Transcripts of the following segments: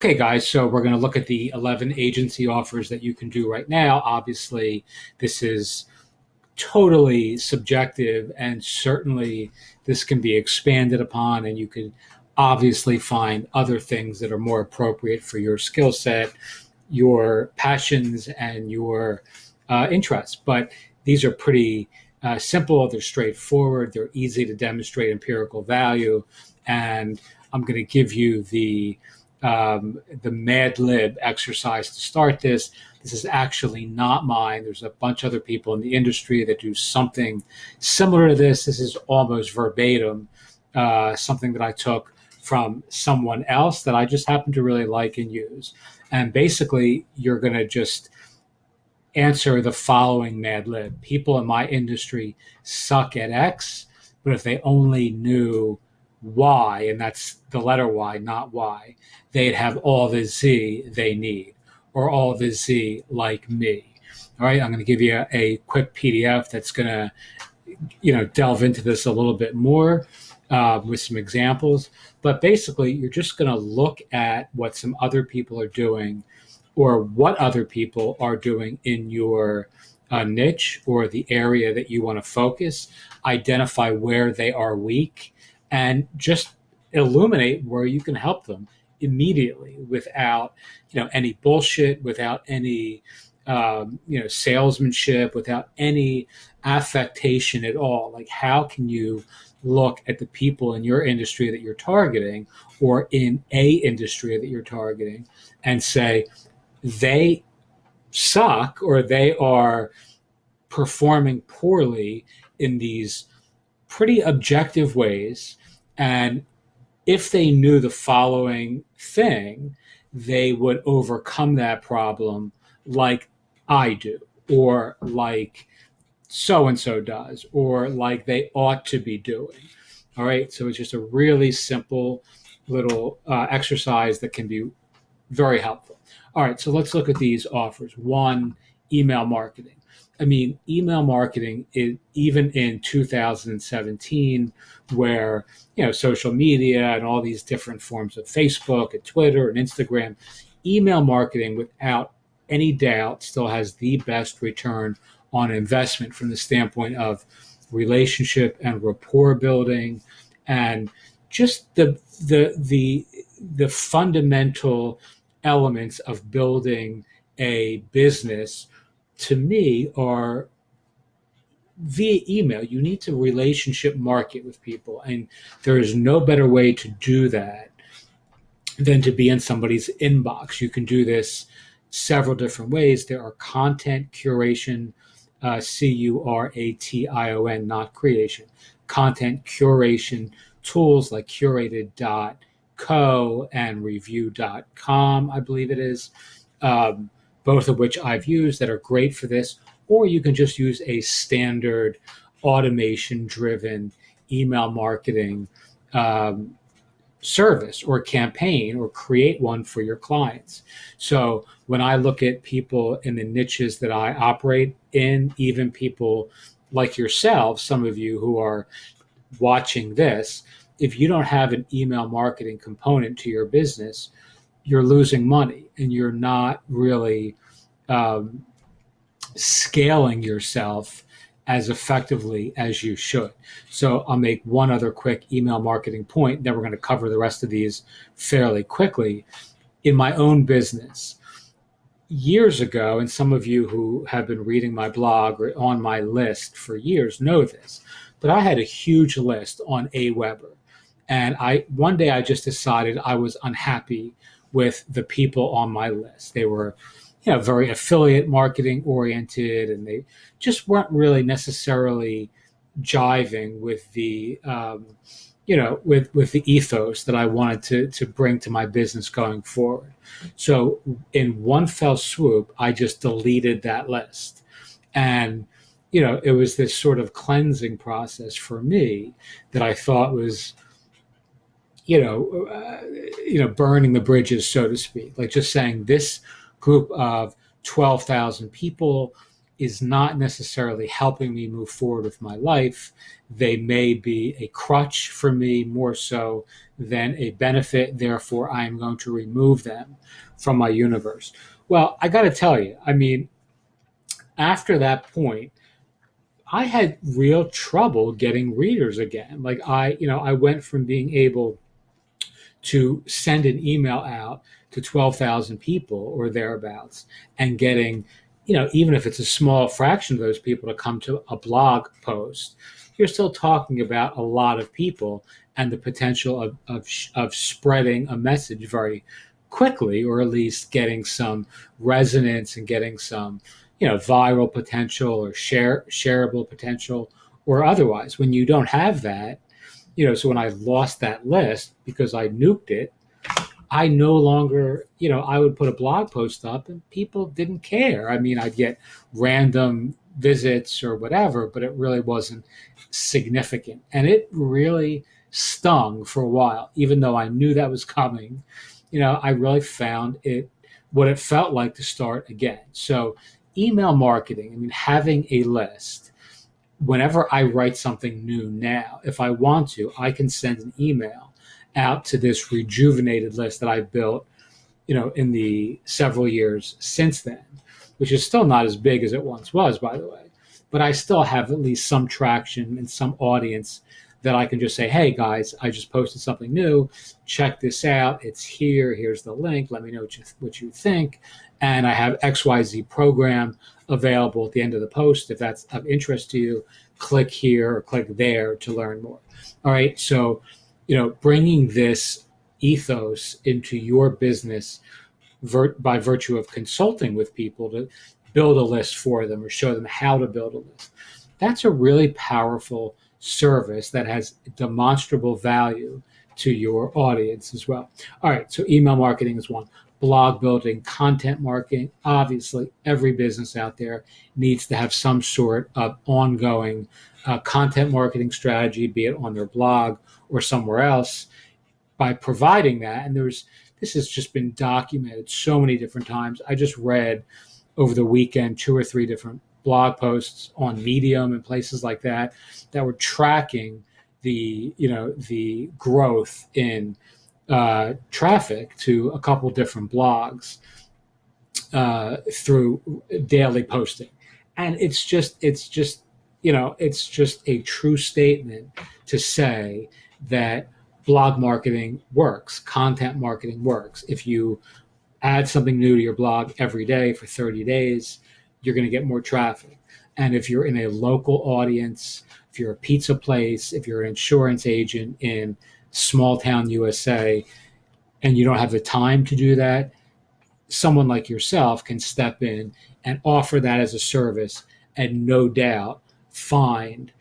Okay, guys, so we're going to look at the 11 agency offers that you can do right now. Obviously, this is totally subjective, and certainly this can be expanded upon, and you can obviously find other things that are more appropriate for your skill set, your passions, and your interests. But these are pretty simple, they're straightforward, they're easy to demonstrate empirical value, and I'm going to give you the Mad Lib exercise to start this. This is actually not mine. There's a bunch of other people in the industry that do something similar to this. This is almost verbatim, something that I took from someone else that I just happen to really like and use. And basically, you're going to just answer the following Mad Lib. People in my industry suck at X, but if they only knew Y, and that's the letter Y, not Y, they'd have all the Z they need, or all the Z like me. All right, I'm going to give you a quick PDF that's going to, delve into this a little bit more with some examples. But basically, you're just going to look at what some other people are doing or what other people are doing in your niche or the area that you want to focus, identify where they are weak, and just illuminate where you can help them immediately without any bullshit, without any salesmanship, without any affectation at all. Like, how can you look at the people in your industry that you're targeting or in a industry that you're targeting and say, they suck or they are performing poorly in these pretty objective ways. And if they knew the following thing, they would overcome that problem like I do, or like so and so does, or like they ought to be doing. All right. So it's just a really simple little exercise that can be very helpful. All right, so let's look at these offers. One, email marketing. I mean, email marketing is even in 2017, where social media and all these different forms of Facebook and Twitter and Instagram, email marketing, without any doubt, still has the best return on investment from the standpoint of relationship and rapport building, and just the fundamental elements of building a business to me are via email. You need to relationship market with people, and there is no better way to do that than to be in somebody's inbox. You can do this several different ways. There are content curation, curation, not creation, content curation tools like curated.co and review.com, I believe it is, both of which I've used that are great for this. Or you can just use a standard automation driven email marketing service or campaign, or create one for your clients. So when I look at people in the niches that I operate in, even people like yourself, some of you who are watching this, if you don't have an email marketing component to your business, you're losing money and you're not really um, scaling yourself as effectively as you should. So I'll make one other quick email marketing point, then we're going to cover the rest of these fairly quickly. In my own business, years ago, and some of you who have been reading my blog or on my list for years know this, but I had a huge list on Aweber. And one day I just decided I was unhappy with the people on my list. They were very affiliate marketing oriented, and they just weren't really necessarily jiving with the with the ethos that I wanted to bring to my business going forward. So in one fell swoop, I just deleted that list, and it was this sort of cleansing process for me that I thought was burning the bridges, so to speak, like just saying this group of 12,000 people is not necessarily helping me move forward with my life. They may be a crutch for me more so than a benefit. Therefore, I am going to remove them from my universe. Well, I got to tell you, I mean, after that point, I had real trouble getting readers again. Like I went from being able to send an email out to 12,000 people or thereabouts and getting, even if it's a small fraction of those people to come to a blog post, you're still talking about a lot of people and the potential of spreading a message very quickly, or at least getting some resonance and getting some, viral potential or shareable potential or otherwise. When you don't have that, so when I lost that list because I nuked it, I no longer, I would put a blog post up and people didn't care. I mean, I'd get random visits or whatever, but it really wasn't significant. And it really stung for a while, even though I knew that was coming. I really found it what it felt like to start again. So, email marketing, I mean, having a list. Whenever I write something new now, if I want to, I can send an email out to this rejuvenated list that I built, in the several years since then, which is still not as big as it once was, by the way. But I still have at least some traction and some audience that I can just say, hey guys, I just posted something new. Check this out. It's here. Here's the link. Let me know what you think. And I have XYZ program available at the end of the post. If that's of interest to you, click here or click there to learn more. All right. So, bringing this ethos into your business by virtue of consulting with people to build a list for them or show them how to build a list. That's a really powerful service that has demonstrable value to your audience as well. All right, so email marketing is one. Blog building, content marketing. Obviously, every business out there needs to have some sort of ongoing content marketing strategy, be it on their blog or somewhere else. By providing that, and this has just been documented so many different times. I just read over the weekend 2 or 3 different blog posts on Medium and places like that were tracking the growth in traffic to a couple different blogs through daily posting, and it's just a true statement to say that blog marketing works, content marketing works. If you add something new to your blog every day for 30 days, you're going to get more traffic. And if you're in a local audience, if you're a pizza place, if you're an insurance agent in small town USA, and you don't have the time to do that, someone like yourself can step in and offer that as a service and no doubt find,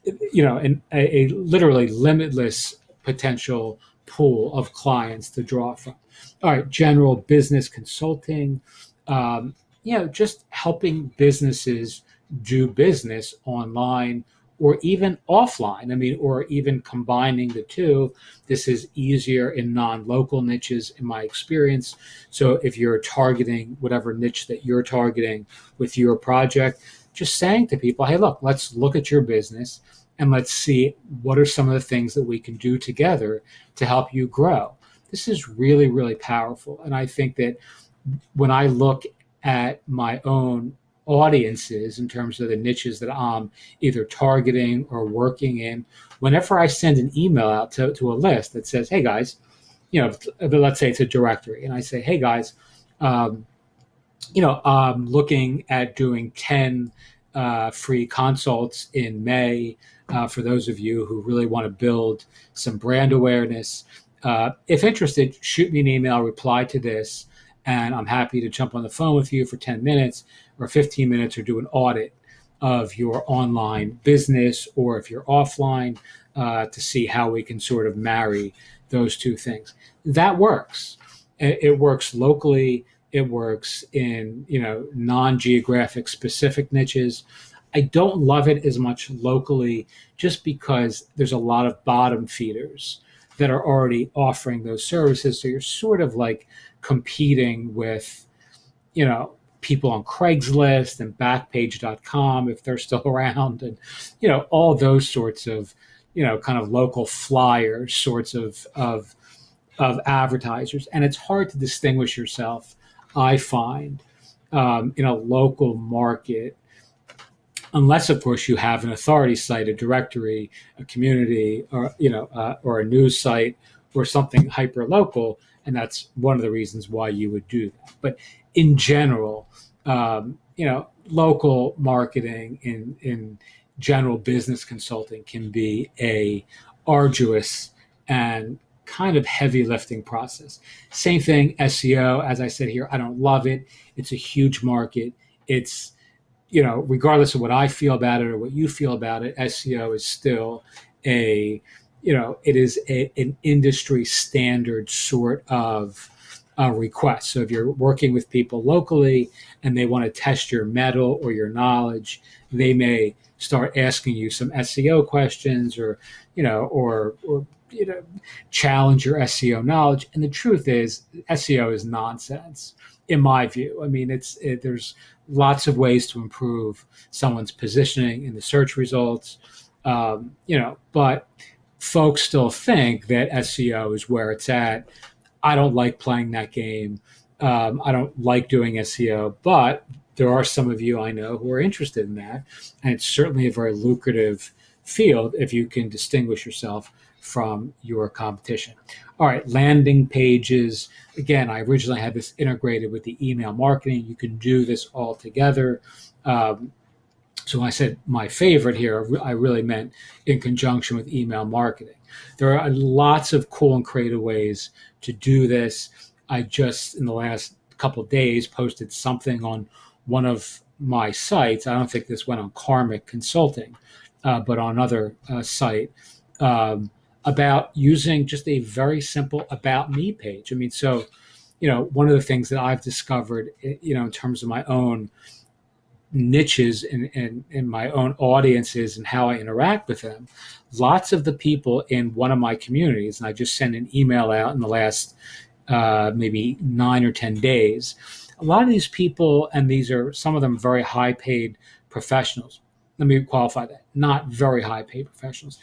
a literally limitless potential pool of clients to draw from. All right, general business consulting, just helping businesses do business online or even offline. I mean, or even combining the two. This is easier in non-local niches, in my experience. So if you're targeting whatever niche that you're targeting with your project, just saying to people, hey, look, let's look at your business and let's see what are some of the things that we can do together to help you grow. This is really, really powerful. And I think that when I look at my own audiences in terms of the niches that I'm either targeting or working in, whenever I send an email out to a list that says, hey guys, let's say it's a directory, and I say, hey guys, I'm looking at doing 10 free consults in May for those of you who really want to build some brand awareness. If interested, shoot me an email, reply to this, and I'm happy to jump on the phone with you for 10 minutes or 15 minutes or do an audit of your online business, or if you're offline, to see how we can sort of marry those two things. That works. It works locally. It works in, non-geographic specific niches. I don't love it as much locally just because there's a lot of bottom feeders that are already offering those services. So you're sort of like competing with, people on Craigslist and Backpage.com if they're still around, and all those sorts of kind of local flyer sorts of advertisers, and it's hard to distinguish yourself, I find, in a local market, unless of course you have an authority site, a directory, a community, or or a news site, or something hyper local, and that's one of the reasons why you would do that. But in general, local marketing in general business consulting can be a arduous and kind of heavy lifting process. Same thing, SEO. As I said here, I don't love it. It's a huge market. It's regardless of what I feel about it or what you feel about it, SEO is still it is an industry standard sort of request. So if you're working with people locally and they want to test your mettle or your knowledge, they may start asking you some SEO questions, or challenge your SEO knowledge. And the truth is, SEO is nonsense, in my view. I mean, there's lots of ways to improve someone's positioning in the search results, but folks still think that SEO is where it's at. I don't like playing that game. I don't like doing SEO, but there are some of you I know who are interested in that. And it's certainly a very lucrative field if you can distinguish yourself from your competition. All right, landing pages. Again, I originally had this integrated with the email marketing. You can do this all together. So when I said my favorite here, I really meant in conjunction with email marketing. There are lots of cool and creative ways to do this. I just, in the last couple of days, posted something on one of my sites. I don't think this went on Karmic Consulting, but on another site, about using just a very simple About Me page. I mean, so, one of the things that I've discovered, in terms of my own niches and my own audiences and how I interact with them, lots of the people in one of my communities, and I just sent an email out in the last maybe 9 or 10 days, a lot of these people, and these are some of them very high paid professionals. Let me qualify that. Not very high paid professionals,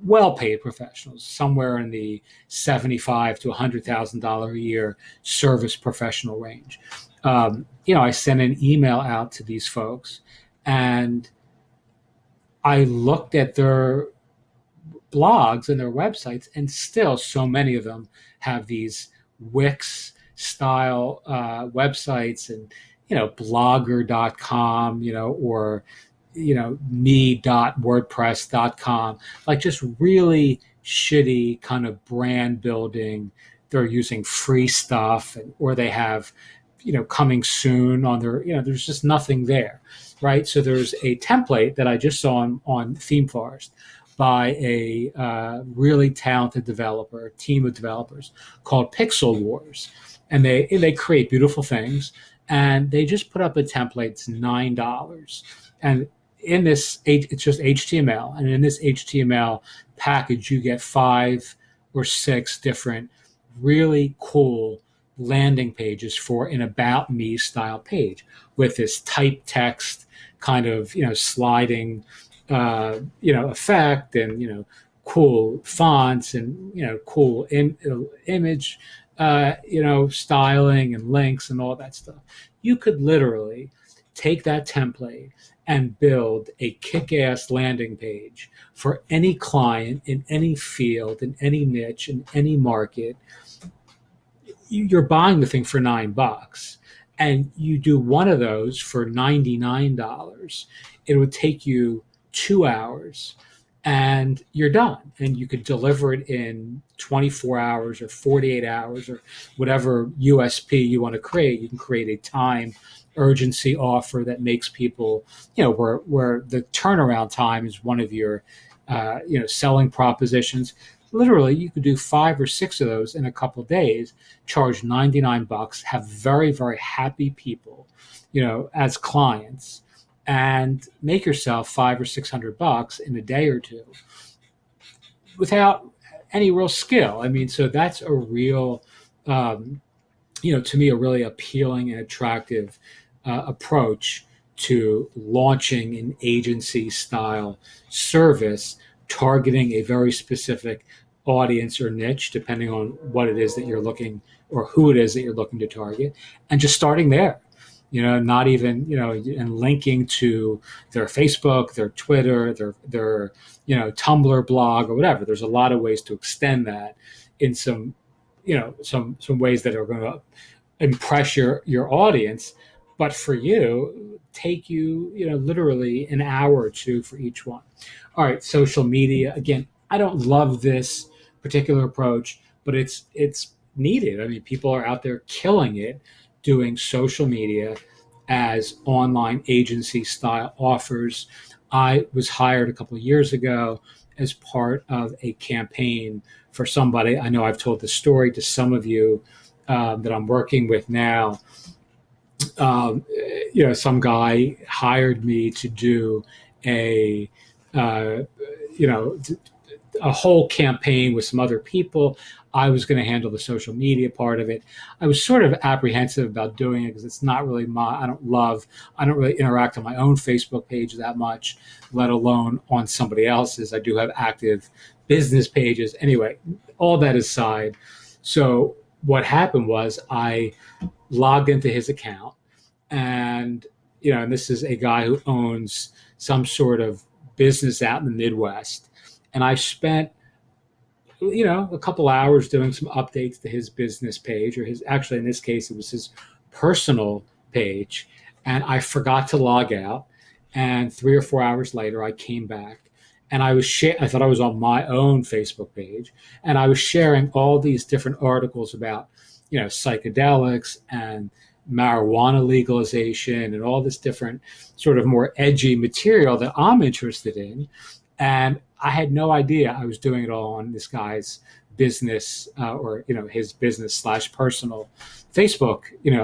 well paid professionals, somewhere in the $75,000 to $100,000 a year service professional range. I sent an email out to these folks, and I looked at their blogs and their websites, and still so many of them have these Wix style websites, and blogger.com, or me.wordpress.com, like just really shitty kind of brand building. They're using free stuff, or they have coming soon on their, there's just nothing there, right? So there's a template that I just saw on ThemeForest by a really talented developer, team of developers called Pixel Wars. And they create beautiful things, and they just put up a template. It's $9. And in this, it's just HTML. And in this HTML package, you get 5 or 6 different really cool landing pages for an About Me style page with this type text kind of, sliding, effect, and, cool fonts, and, cool image, styling and links and all that stuff. You could literally take that template and build a kick-ass landing page for any client in any field, in any niche, in any market. You're buying the thing for $9, and you do one of those for $99. It would take you 2 hours, and you're done. And you could deliver it in 24 hours or 48 hours or whatever USP you want to create. You can create a time urgency offer that makes people, where the turnaround time is one of your, selling propositions. Literally, you could do 5 or 6 of those in a couple of days, charge $99, have very, very happy people, as clients, and make yourself $500 or $600 in a day or two without any real skill. I mean, so that's a real, to me, a really appealing and attractive approach to launching an agency style service, targeting a very specific audience or niche, depending on what it is that you're looking or who it is that you're looking to target, and just starting there. Not even, and linking to their Facebook, their Twitter, their Tumblr blog or whatever. There's a lot of ways to extend that in some, some ways that are going to impress your audience. But for you, take you, literally an hour or two for each one. All right, social media. Again, I don't love this particular approach, but it's needed. I mean, people are out there killing it doing social media as online agency style offers. I was hired a couple of years ago as part of a campaign for somebody. I know I've told this story to some of you that I'm working with now. Some guy hired me to do a, uh, a whole campaign with some other people. I was going to handle the social media part of it. I was sort of apprehensive about doing it because it's not really I don't really interact on my own Facebook page that much, let alone on somebody else's. I do have active business pages. Anyway, all that aside. So what happened was I logged into his account, and and this is a guy who owns some sort of business out in the Midwest, and I spent a couple hours doing some updates to his business page, or actually in this case it was his personal page, and I forgot to log out. And 3 or 4 hours later I came back, and I thought I was on my own Facebook page, and I was sharing all these different articles about psychedelics and marijuana legalization and all this different sort of more edgy material that I'm interested in. And I had no idea I was doing it all on this guy's business, or his business/personal Facebook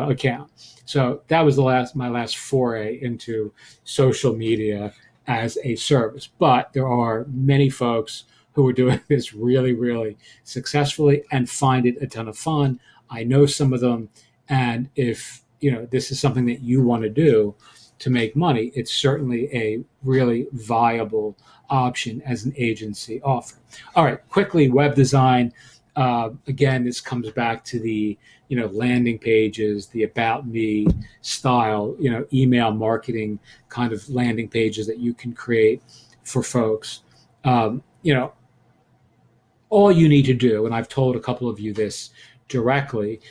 account. So that was my last foray into social media as a service. But there are many folks who are doing this really, really successfully and find it a ton of fun. I know some of them, and if this is something that you want to do to make money, it's certainly a really viable option as an agency offer. All right, quickly, web design. Again, this comes back to the landing pages, the about me style, email marketing kind of landing pages that you can create for folks. All you need to do, and I've told a couple of you this directly,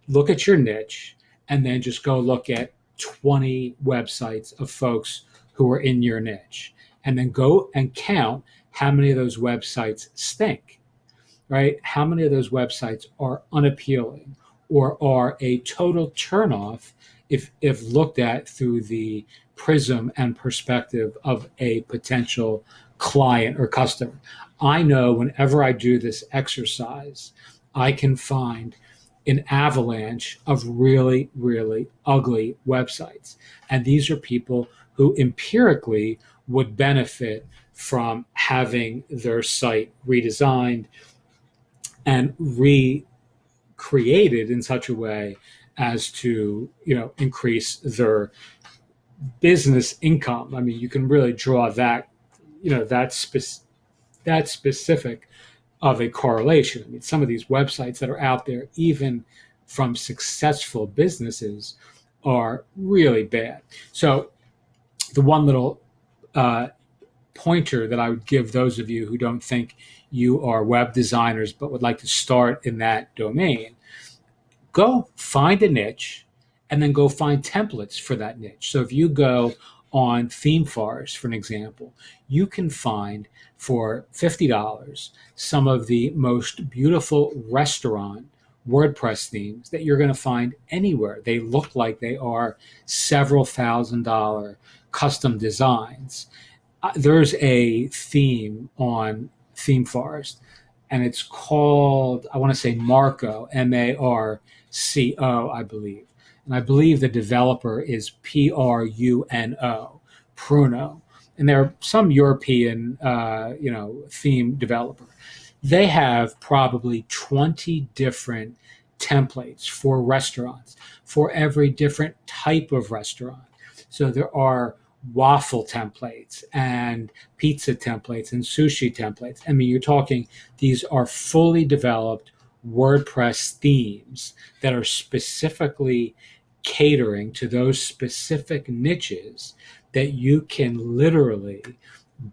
look at your niche and then just go look at 20 websites of folks who are in your niche, and then go and count how many of those websites stink, right? How many of those websites are unappealing or are a total turnoff if looked at through the prism and perspective of a potential client or customer. I know whenever I do this exercise, I can find an avalanche of really, really ugly websites. And these are people who empirically would benefit from having their site redesigned and recreated in such a way as to, increase their business income. I mean, you can really draw that, that specific of a correlation. I mean, some of these websites that are out there, even from successful businesses, are really bad. So the one little pointer that I would give those of you who don't think you are web designers but would like to start in that domain, go find a niche and then go find templates for that niche. So if you go on ThemeForest, for an example, you can find for $50 some of the most beautiful restaurant WordPress themes that you're going to find anywhere. They look like they are several $1,000 custom designs. There's a theme on ThemeForest, and it's called, I want to say Marco, Marco, I believe. And I believe the developer is Pruno, Pruno. And they're some European, theme developer. They have probably 20 different templates for restaurants, for every different type of restaurant. So there are waffle templates and pizza templates and sushi templates. I mean, you're talking, these are fully developed WordPress themes that are specifically catering to those specific niches that you can literally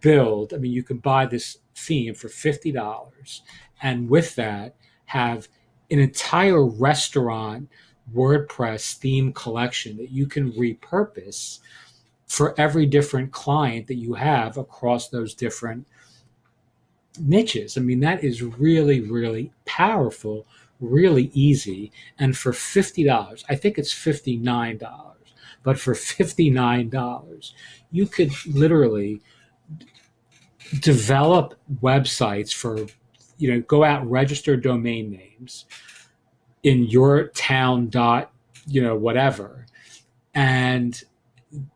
build. I mean, you can buy this theme for $50 and with that have an entire restaurant WordPress theme collection that you can repurpose for every different client that you have across those different niches. I mean, that is really, really powerful, really easy. And for $50, I think it's $59, but for $59, you could literally develop websites for, go out and register domain names in your town dot, whatever, and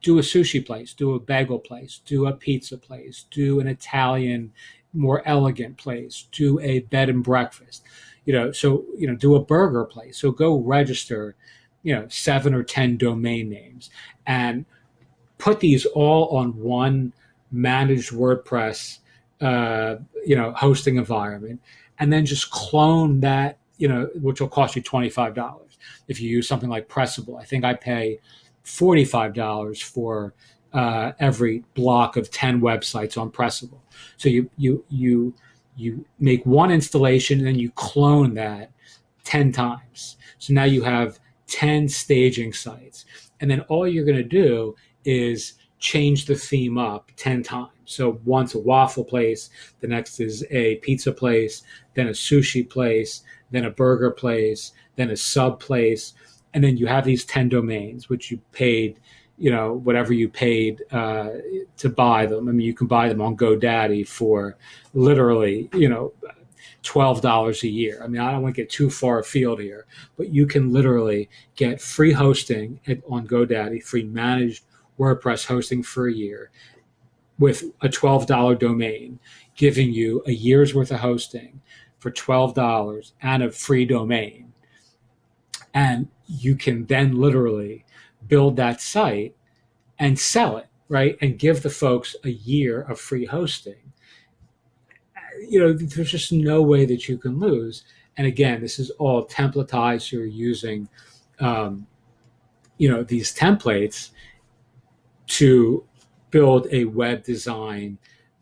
do a sushi place, do a bagel place, do a pizza place, do an Italian, more elegant place, do a bed and breakfast, do a burger place. So go register, 7 or 10 domain names and put these all on one managed WordPress, hosting environment, and then just clone that, which will cost you $25. If you use something like Pressable, I think I pay $45 for every block of 10 websites on Pressable. So you make one installation and then you clone that 10 times. So now you have 10 staging sites. And then all you're going to do is change the theme up 10 times. So once a waffle place, the next is a pizza place, then a sushi place, then a burger place, then a sub place. And then you have these 10 domains, which you paid, whatever you paid to buy them. I mean, you can buy them on GoDaddy for literally, $12 a year. I mean, I don't want to get too far afield here, but you can literally get free hosting on GoDaddy, free managed WordPress hosting for a year with a $12 domain, giving you a year's worth of hosting for $12 and a free domain. And you can then literally build that site and sell it, right? And give the folks a year of free hosting. There's just no way that you can lose. And again, this is all templatized. So you're using, these templates to build a web design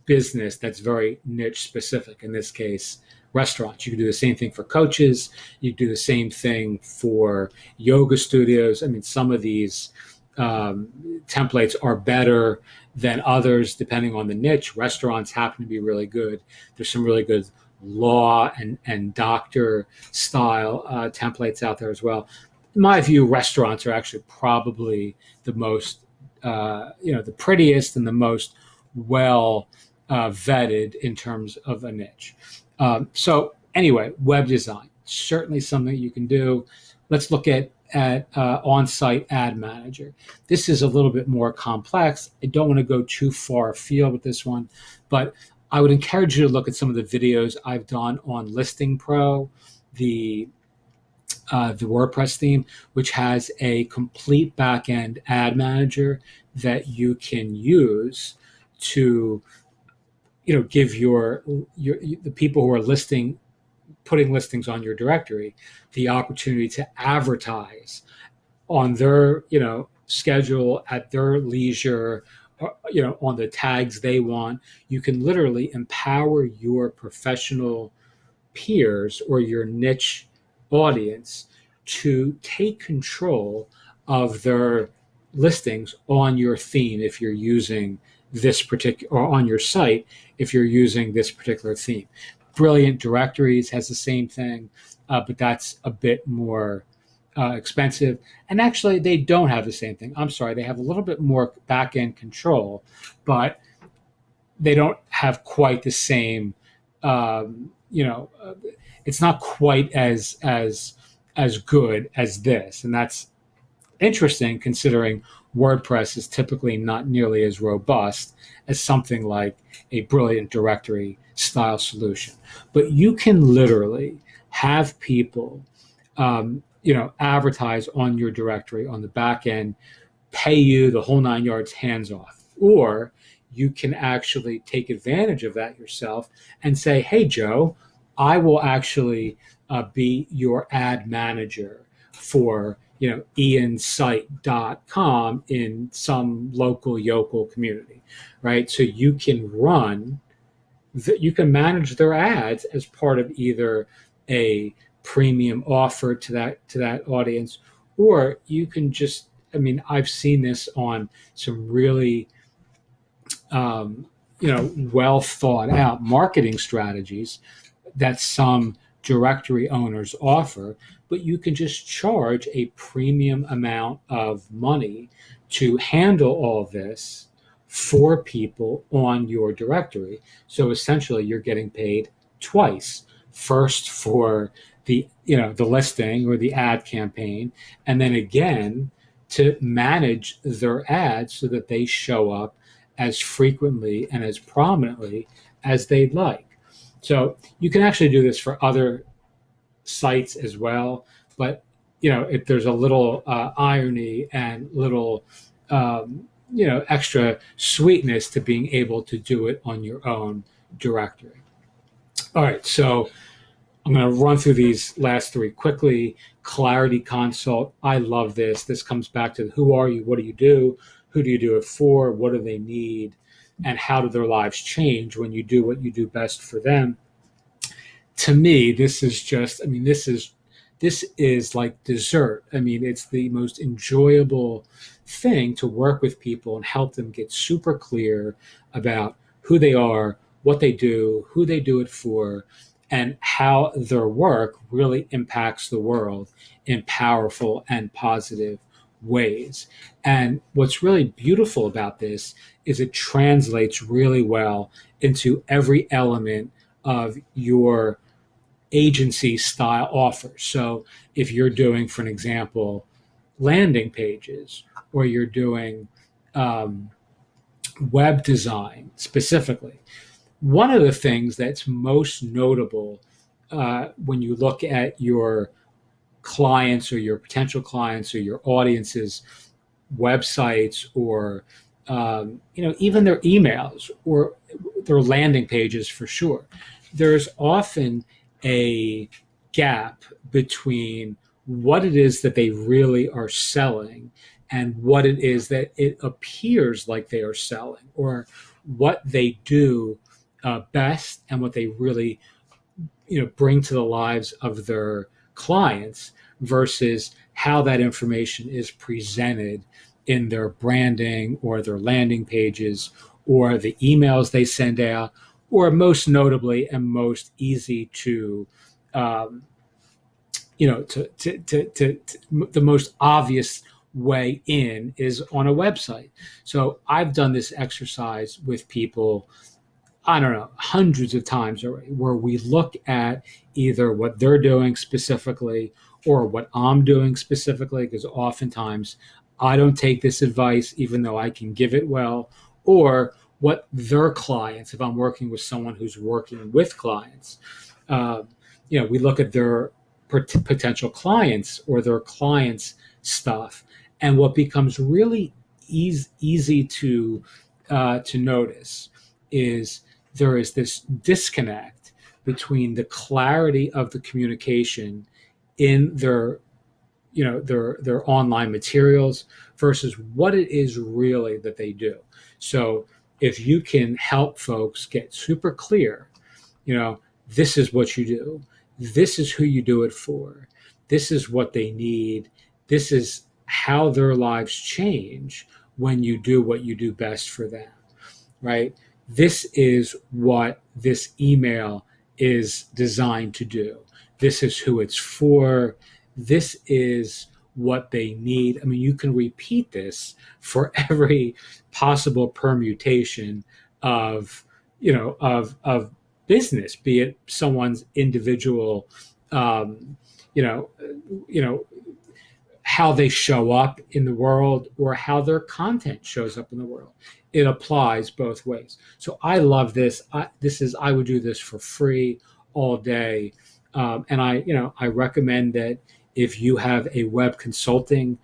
business that's very niche specific. In this case, restaurants. You can do the same thing for coaches. You do the same thing for yoga studios. I mean, some of these templates are better than others depending on the niche. Restaurants happen to be really good. There's some really good law and doctor style templates out there as well. In my view, restaurants are actually probably the most, the prettiest and the most well vetted in terms of a niche. So anyway, web design, certainly something you can do. Let's look at on-site ad manager. This is a little bit more complex. I don't want to go too far afield with this one, but I would encourage you to look at some of the videos I've done on Listing Pro, the WordPress theme, which has a complete backend ad manager that you can use to give the people who are putting listings on your directory the opportunity to advertise on their schedule, at their leisure, on the tags they want. You can literally empower your professional peers or your niche audience to take control of their listings on your theme if you're using this particular, or on your site if you're using this particular theme. Brilliant Directories has the same thing, but that's a bit more expensive. And actually, they don't have the same thing. I'm sorry, they have a little bit more back-end control, but they don't have quite the same. It's not quite as good as this, and that's interesting considering WordPress is typically not nearly as robust as something like a Brilliant Directory style solution. But you can literally have people, advertise on your directory on the back end, pay you the whole 9 yards hands off. Or you can actually take advantage of that yourself and say, hey, Joe, I will actually be your ad manager for iansite.com in some local yokel community, right? So you can you can manage their ads as part of either a premium offer to that audience, or you can just, I mean, I've seen this on some really um, well thought out marketing strategies that some directory owners offer, but you can just charge a premium amount of money to handle all this for people on your directory. So essentially you're getting paid twice. First for the listing or the ad campaign, and then again to manage their ads so that they show up as frequently and as prominently as they'd like. So you can actually do this for other sites as well, but if there's a little irony and little extra sweetness to being able to do it on your own directory. All right, so I'm going to run through these last three quickly. Clarity Consult. I love this. This comes back to who are you? What do you do? Who do you do it for? What do they need? And how do their lives change when you do what you do best for them? To me, this is just, I mean, this is like dessert. I mean, it's the most enjoyable thing to work with people and help them get super clear about who they are, what they do, who they do it for, and how their work really impacts the world in powerful and positive ways. And what's really beautiful about this is it translates really well into every element of your agency style offers. So if you're doing, for an example, landing pages, or you're doing um, web design specifically, one of the things that's most notable when you look at your clients or your potential clients or your audience's websites, or even their emails or their landing pages, for sure, there's often a gap between what it is that they really are selling and what it is that it appears like they are selling, or what they do best and what they really bring to the lives of their clients, versus how that information is presented in their branding or their landing pages or the emails they send out, or most notably and most easy to um, the most obvious way in is on a website. So I've done this exercise with people, I don't know, hundreds of times already, where we look at either what they're doing specifically or what I'm doing specifically, because oftentimes I don't take this advice, even though I can give it well, or what their clients, if I'm working with someone who's working with clients, uh, we look at their potential clients or their clients' stuff, and what becomes really easy to notice is there is this disconnect between the clarity of the communication in their online materials versus what it is really that they do. So if you can help folks get super clear, you know, this is what you do, this is who you do it for, this is what they need, this is how their lives change when you do what you do best for them, right? This is what this email is designed to do. This is who it's for. This is what they need. I mean, you can repeat this for every possible permutation of, of business, be it someone's individual, um, you know, you know, how they show up in the world or how their content shows up in the world. It applies both ways. So I love this. I would do this for free all day. And I recommend that if you have a web consulting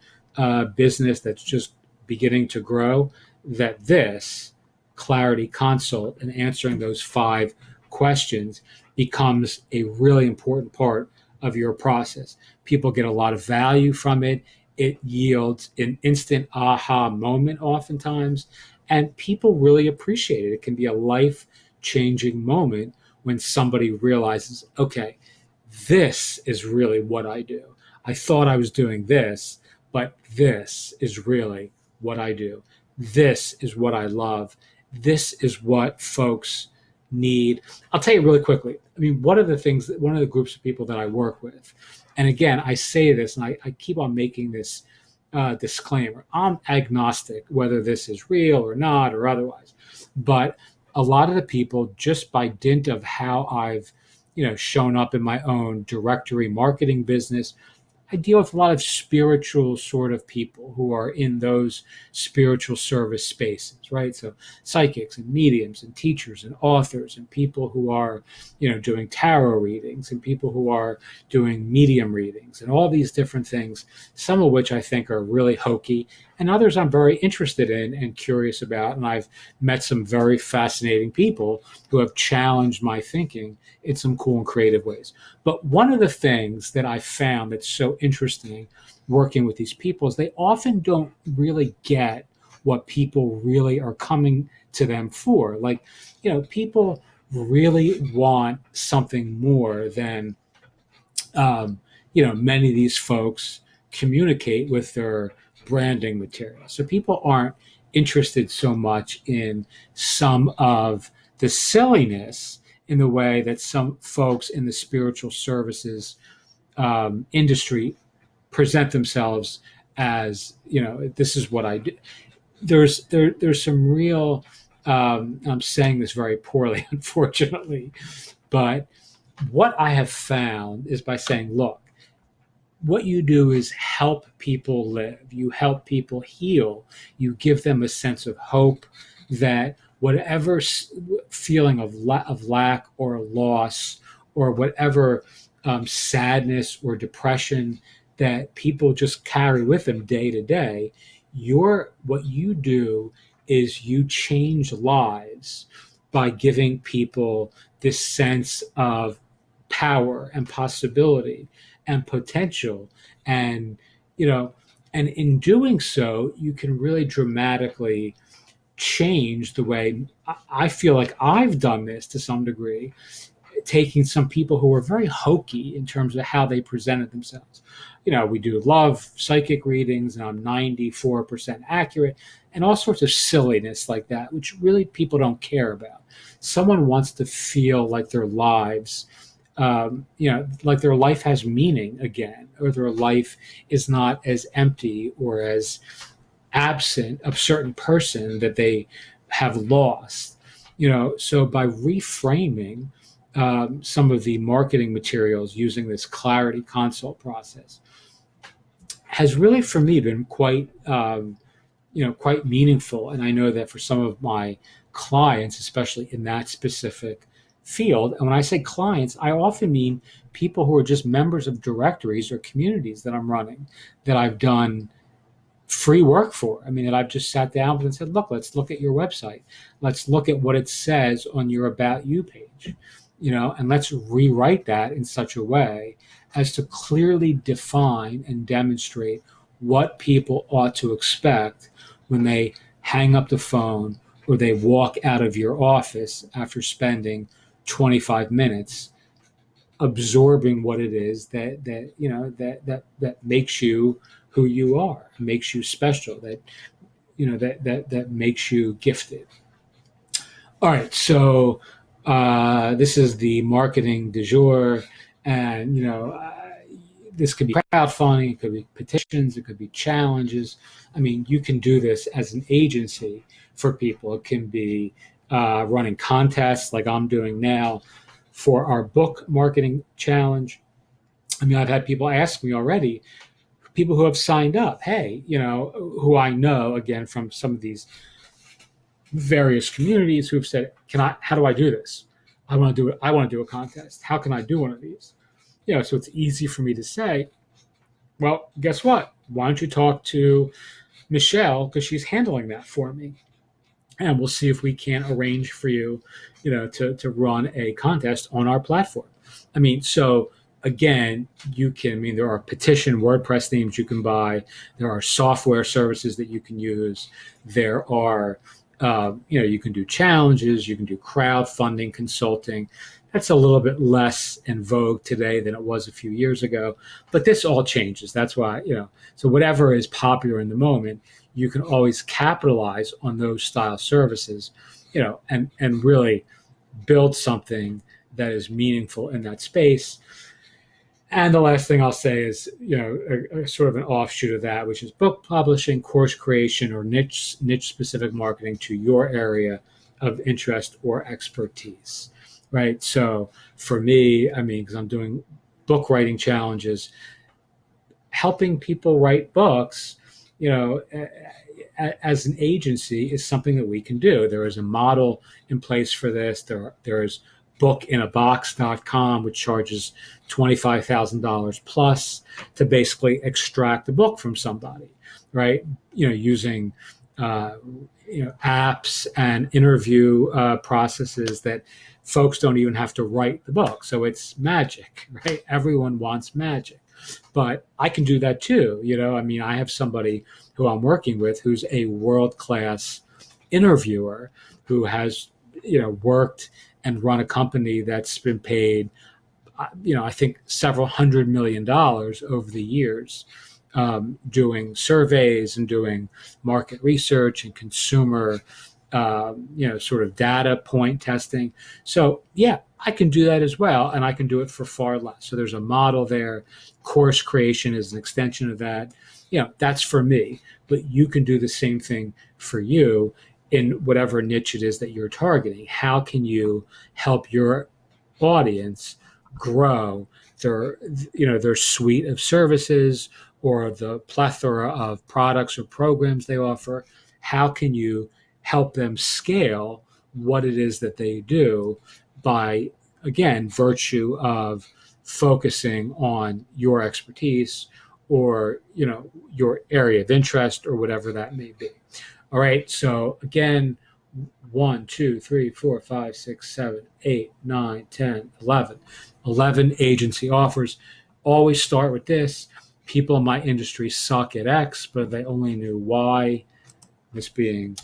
business that's just beginning to grow, that this clarity consult and answering those 5 questions becomes a really important part of your process. People get a lot of value from it. It yields an instant aha moment oftentimes, and people really appreciate it. It can be a life changing moment when somebody realizes, okay, this is really what I do. I thought I was doing this, but this is really what I do. This is what I love. This is what folks need. I'll tell you really quickly. I mean, one of the groups of people that I work with, and again, I say this and I keep on making this disclaimer. I'm agnostic whether this is real or not or otherwise. But a lot of the people, just by dint of how I've shown up in my own directory marketing business, I deal with a lot of spiritual sort of people who are in those spiritual service spaces, right? So psychics and mediums and teachers and authors and people who are, doing tarot readings and people who are doing medium readings and all these different things, some of which I think are really hokey and others I'm very interested in and curious about. And I've met some very fascinating people who have challenged my thinking in some cool and creative ways. But one of the things that I found that's so interesting working with these people is they often don't really get what people really are coming to them for. Like, people really want something more than, many of these folks communicate with their branding material. So people aren't interested so much in some of the silliness in the way that some folks in the spiritual services industry present themselves as, this is what I do. There's some real, I'm saying this very poorly, unfortunately, but what I have found is by saying, look, what you do is help people live. You help people heal. You give them a sense of hope that whatever feeling of lack or loss or whatever sadness or depression that people just carry with them day to day, what you do is you change lives by giving people this sense of power and possibility and potential. And and in doing so you can really dramatically change the way I feel like I've done this to some degree, taking some people who were very hokey in terms of how they presented themselves. We do love psychic readings and I'm 94% accurate and all sorts of silliness like that, which really people don't care about. Someone wants to feel like their lives, like their life has meaning again, or their life is not as empty or as absent a certain person that they have lost. So by reframing some of the marketing materials using this clarity consult process has really for me been quite meaningful. And I know that for some of my clients, especially in that specific field, and when I say clients, I often mean people who are just members of directories or communities that I'm running, that I've done free work for. I mean, that I've just sat down with and said, look, let's look at your website. Let's look at what it says on your About You page, and let's rewrite that in such a way as to clearly define and demonstrate what people ought to expect when they hang up the phone or they walk out of your office after spending 25 minutes absorbing what it is that makes you who you are, makes you special, that makes you gifted. All right, so this is the marketing du jour, and this could be crowdfunding, it could be petitions, it could be challenges. I mean, you can do this as an agency for people. It can be running contests like I'm doing now for our book marketing challenge. I mean, I've had people ask me already, people who have signed up, hey, who I know, again, from some of these various communities, who've said, how do I do this? I want to do it. I want to do a contest. How can I do one of these? So it's easy for me to say, well, guess what? Why don't you talk to Michelle, because she's handling that for me. and we'll see if we can't arrange for you, to run a contest on our platform. I mean, so again, there are petition WordPress themes you can buy. There are software services that you can use. There are, you can do challenges, you can do crowdfunding, consulting. That's a little bit less in vogue today than it was a few years ago, but this all changes. That's why, so whatever is popular in the moment, you can always capitalize on those style services, and really build something that is meaningful in that space. And the last thing I'll say is, a sort of an offshoot of that, which is book publishing, course creation, or niche specific marketing to your area of interest or expertise, right? So for me, I mean, because I'm doing book writing challenges, helping people write books, as an agency is something that we can do. There is a model in place for this. There's bookinabox.com, which charges $25,000 plus to basically extract a book from somebody, right? Using apps and interview processes that folks don't even have to write the book. So it's magic, right? Everyone wants magic. But I can do that too. I mean, I have somebody who I'm working with who's a world-class interviewer who has, worked and run a company that's been paid, I think several $100 million over the years, doing surveys and doing market research and consumer, sort of data point testing. So yeah, I can do that as well, and I can do it for far less. So there's a model there. Course creation is an extension of that. That's for me, but you can do the same thing for you in whatever niche it is that you're targeting. How can you help your audience grow their suite of services or the plethora of products or programs they offer? How can you help them scale what it is that they do by, again, virtue of focusing on your expertise or, your area of interest or whatever that may be. All right. So again, 1, 2, 3, 4, 5, 6, 7, 8, 9, 10, 11. 11 agency offers. Always start with this. People in my industry suck at X, but if they only knew Y, this being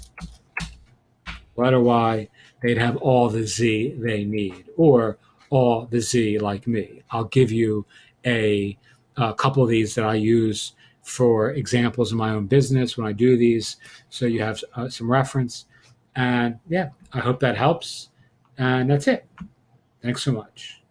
letter Y, they'd have all the Z they need, or all the Z like me. I'll give you a couple of these that I use for examples in my own business when I do these, so you have some reference. And yeah, I hope that helps. And that's it. Thanks so much.